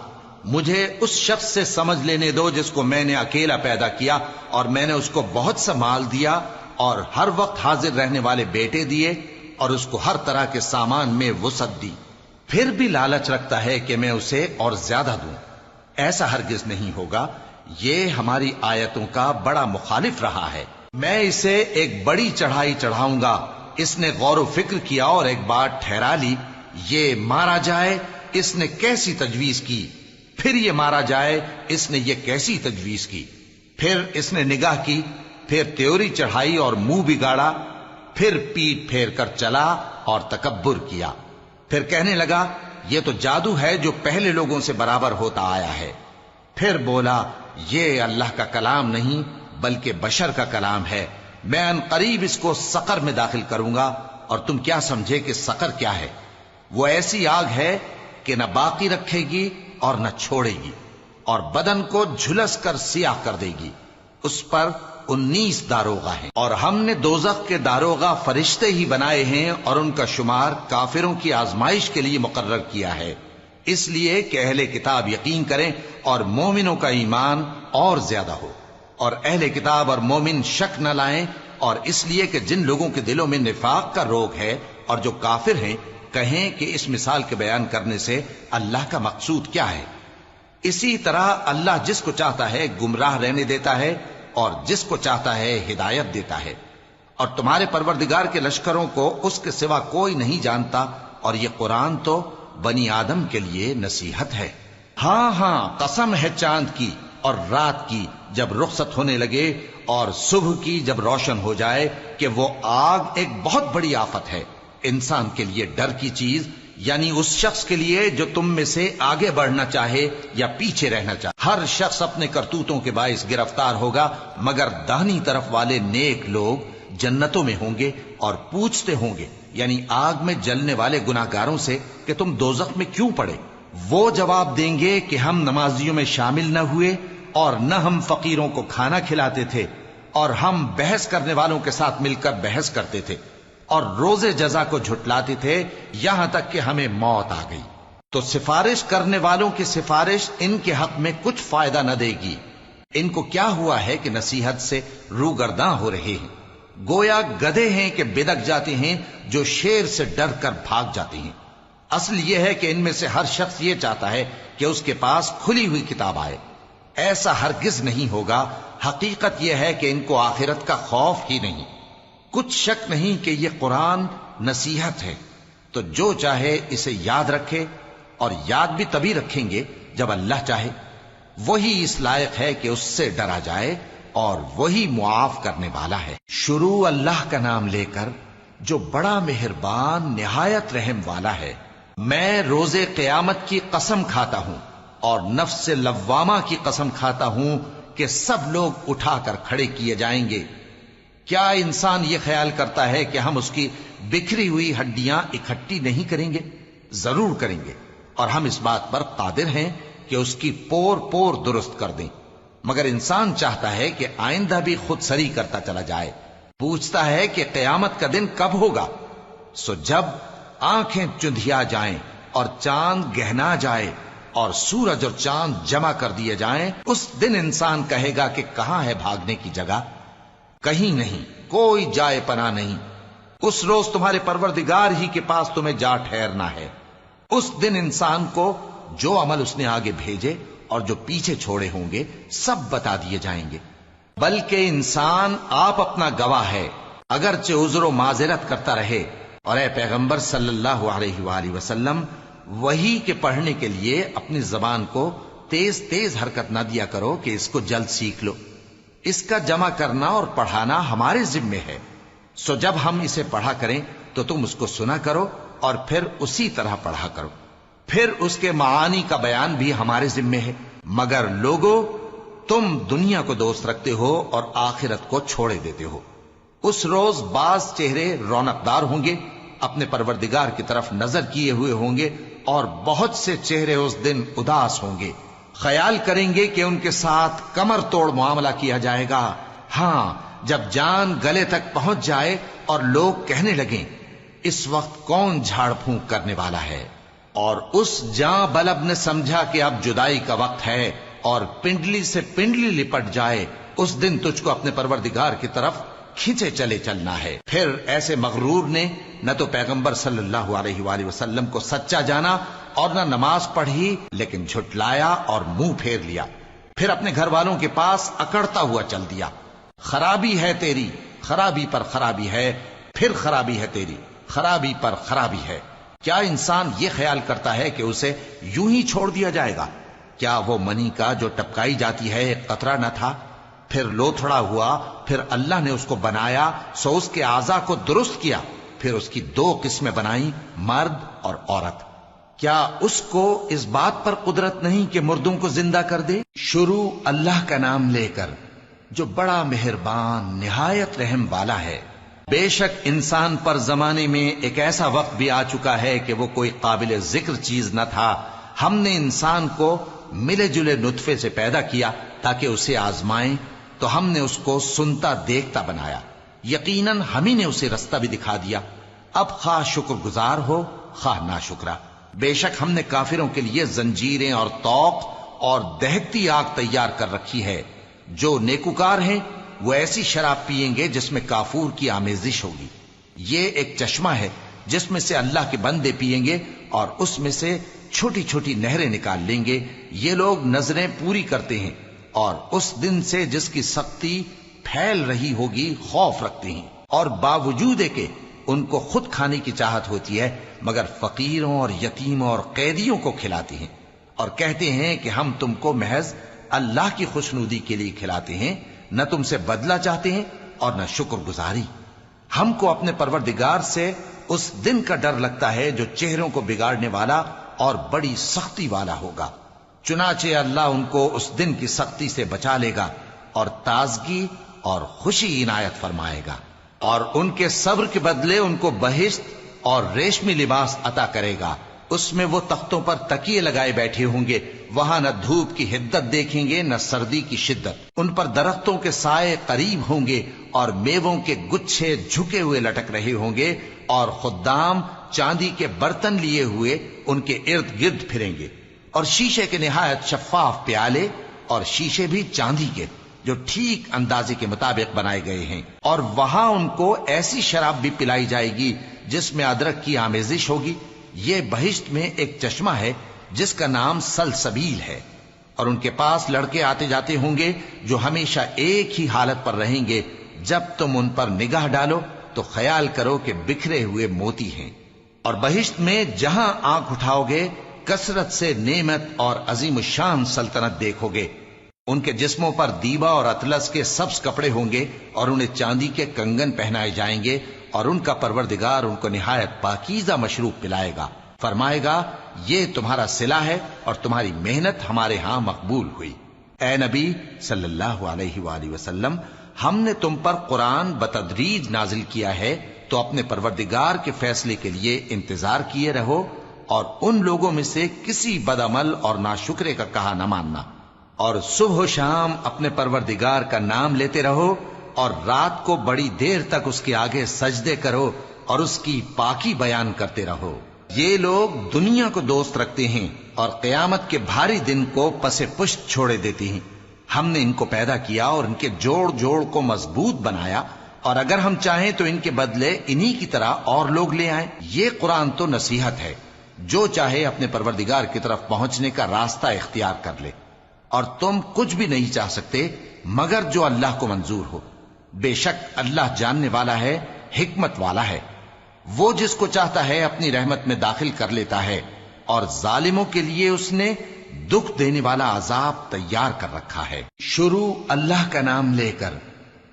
مجھے اس شخص سے سمجھ لینے دو جس کو میں نے اکیلا پیدا کیا اور میں نے اس کو بہت سا مال دیا اور ہر وقت حاضر رہنے والے بیٹے دیے اور اس کو ہر طرح کے سامان میں وسعت دی، پھر بھی لالچ رکھتا ہے کہ میں اسے اور زیادہ دوں۔ ایسا ہرگز نہیں ہوگا، یہ ہماری آیتوں کا بڑا مخالف رہا ہے۔ میں اسے ایک بڑی چڑھائی چڑھاؤں گا۔ اس نے غور و فکر کیا اور ایک بات ٹھہرا لی، یہ مارا جائے، اس نے کیسی تجویز کی، پھر یہ مارا جائے، اس نے یہ کیسی تجویز کی، پھر اس نے نگاہ کی، پھر تیوری چڑھائی اور منہ بگاڑا، پھر پیٹ پھیر کر چلا اور تکبر کیا، پھر کہنے لگا یہ تو جادو ہے جو پہلے لوگوں سے برابر ہوتا آیا ہے، پھر بولا یہ اللہ کا کلام نہیں بلکہ بشر کا کلام ہے، میں ان قریب اس کو سقر میں داخل کروں گا، اور تم کیا سمجھے کہ سقر کیا ہے؟ وہ ایسی آگ ہے کہ نہ باقی رکھے گی اور نہ چھوڑے گی، اور بدن کو جھلس کر سیاہ کر دے گی۔ اس پر 19 داروغہ ہیں، اور ہم نے دوزخ کے داروغہ فرشتے ہی بنائے ہیں، اور ان کا شمار کافروں کی آزمائش کے لیے مقرر کیا ہے، اس لیے کہ اہل کتاب یقین کریں اور مومنوں کا ایمان اور زیادہ ہو، اور اہل کتاب اور مومن شک نہ لائیں، اور اس لیے کہ جن لوگوں کے دلوں میں نفاق کا روگ ہے اور جو کافر ہیں کہیں کہ اس مثال کے بیان کرنے سے اللہ کا مقصود کیا ہے۔ اسی طرح اللہ جس کو چاہتا ہے گمراہ رہنے دیتا ہے اور جس کو چاہتا ہے ہدایت دیتا ہے، اور تمہارے پروردگار کے لشکروں کو اس کے سوا کوئی نہیں جانتا، اور یہ قرآن تو بنی آدم کے لیے نصیحت ہے۔ ہاں ہاں، قسم ہے چاند کی اور رات کی جب رخصت ہونے لگے، اور صبح کی جب روشن ہو جائے، کہ وہ آگ ایک بہت بڑی آفت ہے، انسان کے لیے ڈر کی چیز، یعنی اس شخص کے لیے جو تم میں سے آگے بڑھنا چاہے یا پیچھے رہنا چاہے۔ ہر شخص اپنے کرتوتوں کے باعث گرفتار ہوگا، مگر داہنی طرف والے نیک لوگ جنتوں میں ہوں گے اور پوچھتے ہوں گے، یعنی آگ میں جلنے والے گناہگاروں سے کہ تم دوزخ میں کیوں پڑے؟ وہ جواب دیں گے کہ ہم نمازیوں میں شامل نہ ہوئے، اور نہ ہم فقیروں کو کھانا کھلاتے تھے، اور ہم بحث کرنے والوں کے ساتھ مل کر بحث کرتے تھے، اور روز جزا کو جھٹلاتے تھے، یہاں تک کہ ہمیں موت آ گئی۔ تو سفارش کرنے والوں کی سفارش ان کے حق میں کچھ فائدہ نہ دے گی۔ ان کو کیا ہوا ہے کہ نصیحت سے روگرداں ہو رہے ہیں؟ گویا گدھے ہیں کہ بدک جاتے ہیں جو شیر سے ڈر کر بھاگ جاتے ہیں۔ اصل یہ ہے کہ ان میں سے ہر شخص یہ چاہتا ہے کہ اس کے پاس کھلی ہوئی کتاب آئے۔ ایسا ہرگز نہیں ہوگا۔ حقیقت یہ ہے کہ ان کو آخرت کا خوف ہی نہیں۔ کچھ شک نہیں کہ یہ قرآن نصیحت ہے، تو جو چاہے اسے یاد رکھے، اور یاد بھی تبھی رکھیں گے جب اللہ چاہے۔ وہی اس لائق ہے کہ اس سے ڈرا جائے، اور وہی معاف کرنے والا ہے۔ شروع اللہ کا نام لے کر جو بڑا مہربان نہایت رحم والا ہے۔ میں روز قیامت کی قسم کھاتا ہوں اور نفس لوامہ کی قسم کھاتا ہوں کہ سب لوگ اٹھا کر کھڑے کیے جائیں گے۔ کیا انسان یہ خیال کرتا ہے کہ ہم اس کی بکھری ہوئی ہڈیاں اکٹھی نہیں کریں گے؟ ضرور کریں گے، اور ہم اس بات پر قادر ہیں کہ اس کی پور پور درست کر دیں۔ مگر انسان چاہتا ہے کہ آئندہ بھی خود سری کرتا چلا جائے۔ پوچھتا ہے کہ قیامت کا دن کب ہوگا؟ سو جب آنکھیں چندھیا جائیں اور چاند گہنا جائے اور سورج اور چاند جمع کر دیے جائیں، اس دن انسان کہے گا کہ کہاں ہے بھاگنے کی جگہ؟ کہیں نہیں، کوئی جائے پناہ نہیں۔ اس روز تمہارے پروردگار ہی کے پاس تمہیں جا ٹھہرنا ہے۔ اس دن انسان کو جو عمل اس نے آگے بھیجے اور جو پیچھے چھوڑے ہوں گے سب بتا دیے جائیں گے۔ بلکہ انسان آپ اپنا گواہ ہے، اگرچہ عذر و معذرت کرتا رہے۔ اور اے پیغمبر صلی اللہ علیہ وآلہ وسلم، وحی کے پڑھنے کے لیے اپنی زبان کو تیز تیز حرکت نہ دیا کرو کہ اس کو جلد سیکھ لو۔ اس کا جمع کرنا اور پڑھانا ہمارے ذمے ہے۔ سو جب ہم اسے پڑھا کریں تو تم اس کو سنا کرو اور پھر اسی طرح پڑھا کرو۔ پھر اس کے معانی کا بیان بھی ہمارے ذمے ہے۔ مگر لوگو، تم دنیا کو دوست رکھتے ہو اور آخرت کو چھوڑے دیتے ہو۔ اس روز بعض چہرے رونقدار ہوں گے، اپنے پروردگار کی طرف نظر کیے ہوئے ہوں گے، اور بہت سے چہرے اس دن اداس ہوں گے، خیال کریں گے کہ ان کے ساتھ کمر توڑ معاملہ کیا جائے گا۔ ہاں، جب جان گلے تک پہنچ جائے اور لوگ کہنے لگیں اس وقت کون جھاڑ پھونک کرنے والا ہے، اور اس جاں بلب نے سمجھا کہ اب جدائی کا وقت ہے اور پنڈلی سے پنڈلی لپٹ جائے، اس دن تجھ کو اپنے پروردگار کی طرف کھینچے چلے چلنا ہے۔ پھر ایسے مغرور نے نہ تو پیغمبر صلی اللہ علیہ وآلہ وسلم کو سچا جانا اور نہ نماز پڑھی، لیکن جھٹلایا اور منہ پھیر لیا، پھر اپنے گھر والوں کے پاس اکڑتا ہوا چل دیا۔ خرابی ہے تیری، خرابی پر خرابی ہے، پھر خرابی ہے تیری، خرابی پر خرابی ہے۔ کیا انسان یہ خیال کرتا ہے کہ اسے یوں ہی چھوڑ دیا جائے گا؟ کیا وہ منی کا جو ٹپکائی جاتی ہے ایک قطرہ نہ تھا، پھر لوتھڑا ہوا، پھر اللہ نے اس کو بنایا، سو اس کے اعضاء کو درست کیا، پھر اس کی دو قسمیں بنائیں، مرد اور عورت۔ کیا اس کو اس بات پر قدرت نہیں کہ مردوں کو زندہ کر دے؟ شروع اللہ کا نام لے کر جو بڑا مہربان نہایت رحم والا ہے۔ بے شک انسان پر زمانے میں ایک ایسا وقت بھی آ چکا ہے کہ وہ کوئی قابل ذکر چیز نہ تھا۔ ہم نے انسان کو ملے جلے نطفے سے پیدا کیا تاکہ اسے آزمائیں، تو ہم نے اس کو سنتا دیکھتا بنایا، یقیناً ہم ہی نے اسے رستہ بھی دکھا دیا۔ اب خواہ شکر گزار ہو خواہ ناشکرا۔ بے شک ہم نے کافروں کے لیے زنجیریں اور طوق اور دہکتی آگ تیار کر رکھی ہے۔ جو نیکوکار ہیں وہ ایسی شراب پیئیں گے جس میں کافور کی آمیزش ہوگی۔ یہ ایک چشمہ ہے جس میں سے اللہ کے بندے پیئیں گے، اور اس میں سے چھوٹی چھوٹی نہریں نکال لیں گے۔ یہ لوگ نظریں پوری کرتے ہیں اور اس دن سے جس کی سختی پھیل رہی ہوگی خوف رکھتے ہیں، اور باوجود کہ ان کو خود کھانے کی چاہت ہوتی ہے مگر فقیروں اور یتیموں اور قیدیوں کو کھلاتے ہیں، اور کہتے ہیں کہ ہم تم کو محض اللہ کی خوشنودی کے لیے کھلاتے ہیں، نہ تم سے بدلہ چاہتے ہیں اور نہ شکر گزاری۔ ہم کو اپنے پروردگار سے اس دن کا ڈر لگتا ہے جو چہروں کو بگاڑنے والا اور بڑی سختی والا ہوگا۔ چنانچہ اللہ ان کو اس دن کی سختی سے بچا لے گا اور تازگی اور خوشی عنایت فرمائے گا، اور ان کے صبر کے بدلے ان کو بہشت اور ریشمی لباس عطا کرے گا۔ اس میں وہ تختوں پر تکیے لگائے بیٹھے ہوں گے، وہاں نہ دھوپ کی حدت دیکھیں گے نہ سردی کی شدت۔ ان پر درختوں کے سائے قریب ہوں گے اور میووں کے گچھے جھکے ہوئے لٹک رہے ہوں گے، اور خدام چاندی کے برتن لیے ہوئے ان کے ارد گرد پھریں گے، اور شیشے کے نہایت شفاف پیالے، اور شیشے بھی چاندی کے جو ٹھیک اندازے کے مطابق بنائے گئے ہیں، اور وہاں ان کو ایسی شراب بھی پلائی جائے گی جس میں ادرک کی آمیزش ہوگی۔ یہ بہشت میں ایک چشمہ ہے جس کا نام سلسبیل ہے، اور ان کے پاس لڑکے آتے جاتے ہوں گے جو ہمیشہ ایک ہی حالت پر رہیں گے۔ جب تم ان پر نگاہ ڈالو تو خیال کرو کہ بکھرے ہوئے موتی ہیں۔ اور بہشت میں جہاں آنکھ اٹھاؤ گے کثرت سے نعمت اور عظیم الشان سلطنت دیکھو گے۔ ان کے جسموں پر دیبا اور اطلس کے سبز کپڑے ہوں گے، اور انہیں چاندی کے کنگن پہنائے جائیں گے، اور ان کا پروردگار ان کو نہایت پاکیزہ مشروب پلائے گا، فرمائے گا یہ تمہارا صلہ ہے اور تمہاری محنت ہمارے ہاں مقبول ہوئی۔ اے نبی صلی اللہ علیہ وآلہ وسلم، ہم نے تم پر قرآن بتدریج نازل کیا ہے، تو اپنے پروردگار کے فیصلے کے لیے انتظار کیے رہو، اور ان لوگوں میں سے کسی بدعمل اور ناشکرے کا کہا نہ ماننا، اور صبح و شام اپنے پروردگار کا نام لیتے رہو، اور رات کو بڑی دیر تک اس کے آگے سجدے کرو اور اس کی پاکی بیان کرتے رہو۔ یہ لوگ دنیا کو دوست رکھتے ہیں اور قیامت کے بھاری دن کو پس پشت چھوڑے دیتے ہیں۔ ہم نے ان کو پیدا کیا اور ان کے جوڑ جوڑ کو مضبوط بنایا، اور اگر ہم چاہیں تو ان کے بدلے انہی کی طرح اور لوگ لے آئیں۔ یہ قرآن تو نصیحت ہے، جو چاہے اپنے پروردگار کی طرف پہنچنے کا راستہ اختیار کر لے، اور تم کچھ بھی نہیں چاہ سکتے مگر جو اللہ کو منظور ہو۔ بے شک اللہ جاننے والا ہے، حکمت والا ہے۔ وہ جس کو چاہتا ہے اپنی رحمت میں داخل کر لیتا ہے، اور ظالموں کے لیے اس نے دکھ دینے والا عذاب تیار کر رکھا ہے۔ شروع اللہ کا نام لے کر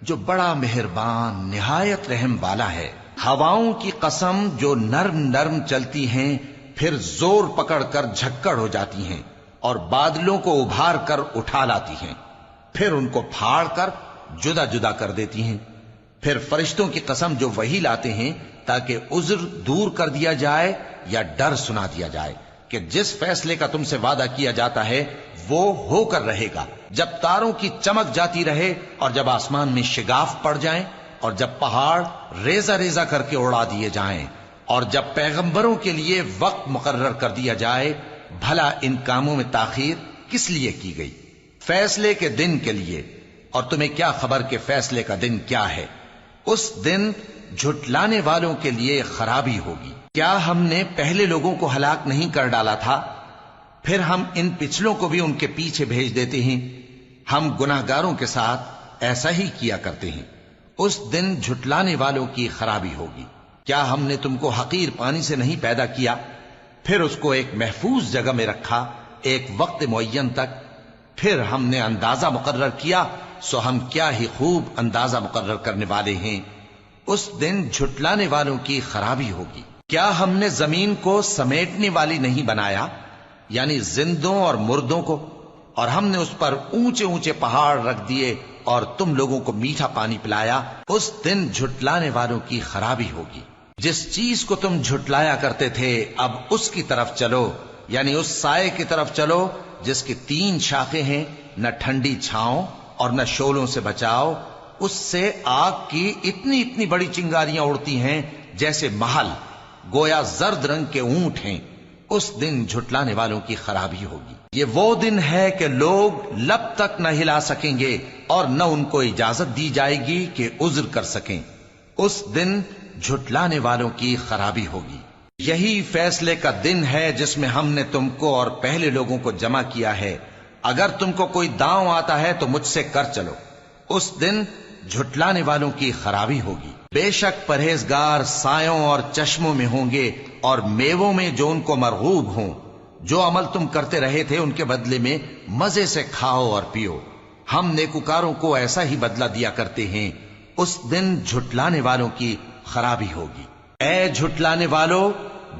جو بڑا مہربان نہایت رحم والا ہے۔ ہواؤں کی قسم جو نرم نرم چلتی ہیں پھر زور پکڑ کر جھکڑ ہو جاتی ہیں، اور بادلوں کو ابھار کر اٹھا لاتی ہیں، پھر ان کو پھاڑ کر جدا جدا کر دیتی ہیں۔ پھر فرشتوں کی قسم جو وحی لاتے ہیں تاکہ عذر دور کر دیا جائے یا ڈر سنا دیا جائے کہ جس فیصلے کا تم سے وعدہ کیا جاتا ہے وہ ہو کر رہے گا، جب تاروں کی چمک جاتی رہے، اور جب آسمان میں شگاف پڑ جائیں، اور جب پہاڑ ریزہ ریزہ کر کے اڑا دیے جائیں، اور جب پیغمبروں کے لیے وقت مقرر کر دیا جائے۔ بھلا ان کاموں میں تاخیر کس لیے کی گئی؟ فیصلے کے دن کے لیے، اور تمہیں کیا خبر کہ فیصلے کا دن کیا ہے؟ اس دن جھٹلانے والوں کے لیے خرابی ہوگی۔ کیا ہم نے پہلے لوگوں کو ہلاک نہیں کر ڈالا تھا؟ پھر ہم ان پچھلوں کو بھی ان کے پیچھے بھیج دیتے ہیں۔ ہم گناہگاروں کے ساتھ ایسا ہی کیا کرتے ہیں۔ اس دن جھٹلانے والوں کی خرابی ہوگی۔ کیا ہم نے تم کو حقیر پانی سے نہیں پیدا کیا، پھر اس کو ایک محفوظ جگہ میں رکھا ایک وقت معین تک، پھر ہم نے اندازہ مقرر کیا، سو ہم کیا ہی خوب اندازہ مقرر کرنے والے ہیں۔ اس دن جھٹلانے والوں کی خرابی ہوگی۔ کیا ہم نے زمین کو سمیٹنے والی نہیں بنایا، یعنی زندوں اور مردوں کو، اور ہم نے اس پر اونچے اونچے پہاڑ رکھ دیے اور تم لوگوں کو میٹھا پانی پلایا۔ اس دن جھٹلانے والوں کی خرابی ہوگی۔ جس چیز کو تم جھٹلایا کرتے تھے اب اس کی طرف چلو، یعنی اس سائے کی طرف چلو جس کی 3 شاخیں ہیں، نہ ٹھنڈی چھاؤں اور نہ شولوں سے بچاؤ۔ اس سے آگ کی اتنی اتنی بڑی چنگاریاں اڑتی ہیں جیسے محل، گویا زرد رنگ کے اونٹ ہیں۔ اس دن جھٹلانے والوں کی خرابی ہوگی۔ یہ وہ دن ہے کہ لوگ لب تک نہ ہلا سکیں گے اور نہ ان کو اجازت دی جائے گی کہ عذر کر سکیں۔ اس دن جھٹلانے والوں کی خرابی ہوگی۔ یہی فیصلے کا دن ہے جس میں ہم نے تم کو اور پہلے لوگوں کو جمع کیا ہے۔ اگر تم کو کوئی داؤں آتا ہے تو مجھ سے کر چلو۔ اس دن جھٹلانے والوں کی خرابی ہوگی۔ بے شک پرہیزگار سایوں اور چشموں میں ہوں گے اور میووں میں جو ان کو مرغوب ہوں۔ جو عمل تم کرتے رہے تھے ان کے بدلے میں مزے سے کھاؤ اور پیو۔ ہم نیکوکاروں کو ایسا ہی بدلہ دیا کرتے ہیں۔ اس دن جھٹلانے والوں کی خرابی ہوگی۔ اے جھٹلانے والو،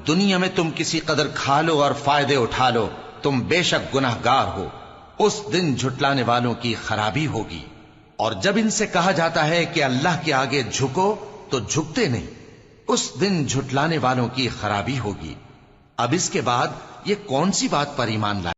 دنیا میں تم کسی قدر کھا لو اور فائدے اٹھا لو، تم بے شک گناہگار ہو۔ اس دن جھٹلانے والوں کی خرابی ہوگی۔ اور جب ان سے کہا جاتا ہے کہ اللہ کے آگے جھکو تو جھکتے نہیں۔ اس دن جھٹلانے والوں کی خرابی ہوگی۔ اب اس کے بعد یہ کون سی بات پر ایمان لائے؟